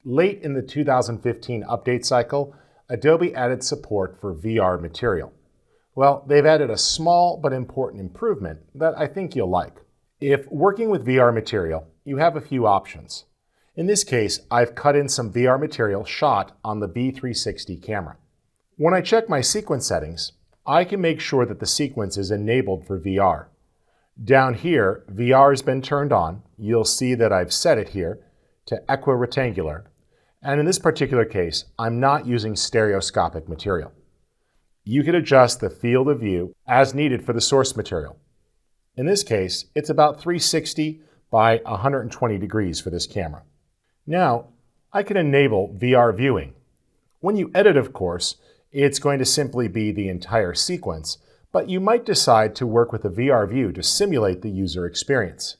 Late in the 2015 update cycle, Adobe added support for VR material. Well, they've added a small but important improvement that I think you'll like. If working with VR material, you have a few options. In this case, I've cut in some VR material shot on the B360 camera. When I check my sequence settings, I can make sure that the sequence is enabled for VR. Down here, VR has been turned on. You'll see that I've set it here to equirectangular. And in this particular case, I'm not using stereoscopic material. You can adjust the field of view as needed for the source material. In this case, it's about 360 by 120 degrees for this camera. Now, I can enable VR viewing. When you edit, of course, it's going to simply be the entire sequence, but you might decide to work with a VR view to simulate the user experience.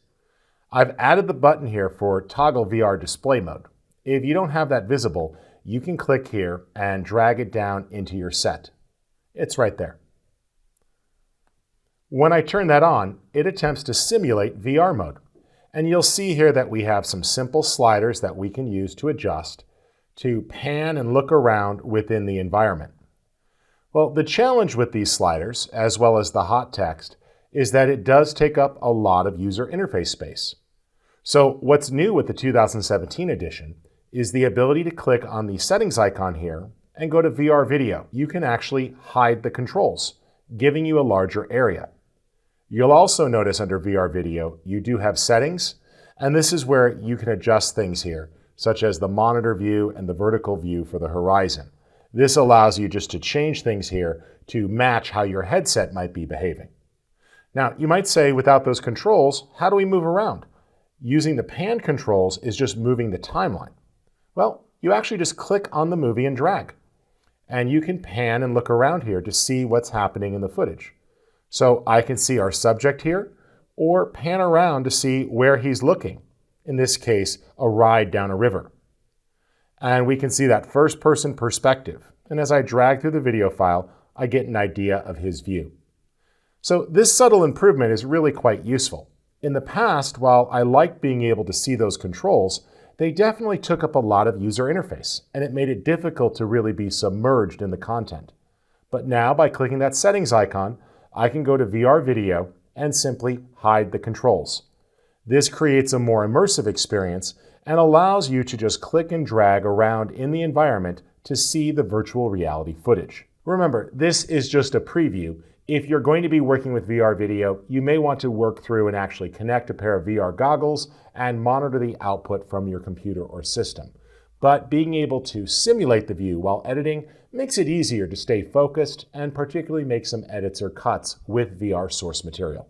I've added the button here for toggle VR display mode. If you don't have that visible, you can click here and drag it down into your set. It's right there. When I turn that on, it attempts to simulate VR mode. And you'll see here that we have some simple sliders that we can use to adjust, to pan and look around within the environment. Well, the challenge with these sliders, as well as the hot text, is that it does take up a lot of user interface space. So what's new with the 2017 edition is the ability to click on the settings icon here and go to VR video. You can actually hide the controls, giving you a larger area. You'll also notice under VR video, you do have settings, and this is where you can adjust things here, such as the monitor view and the vertical view for the horizon. This allows you just to change things here to match how your headset might be behaving. Now, you might say, without those controls, how do we move around? Using the pan controls is just moving the timeline. Well, you actually just click on the movie and drag. And you can pan and look around here to see what's happening in the footage. So I can see our subject here, or pan around to see where he's looking. In this case, a ride down a river. And we can see that first-person perspective. And as I drag through the video file, I get an idea of his view. So this subtle improvement is really quite useful. In the past, while I liked being able to see those controls, they definitely took up a lot of user interface, and it made it difficult to really be submerged in the content. But now, by clicking that settings icon, I can go to VR video and simply hide the controls. This creates a more immersive experience and allows you to just click and drag around in the environment to see the virtual reality footage. Remember, this is just a preview. If you're going to be working with VR video, you may want to work through and actually connect a pair of VR goggles and monitor the output from your computer or system. But being able to simulate the view while editing makes it easier to stay focused and particularly make some edits or cuts with VR source material.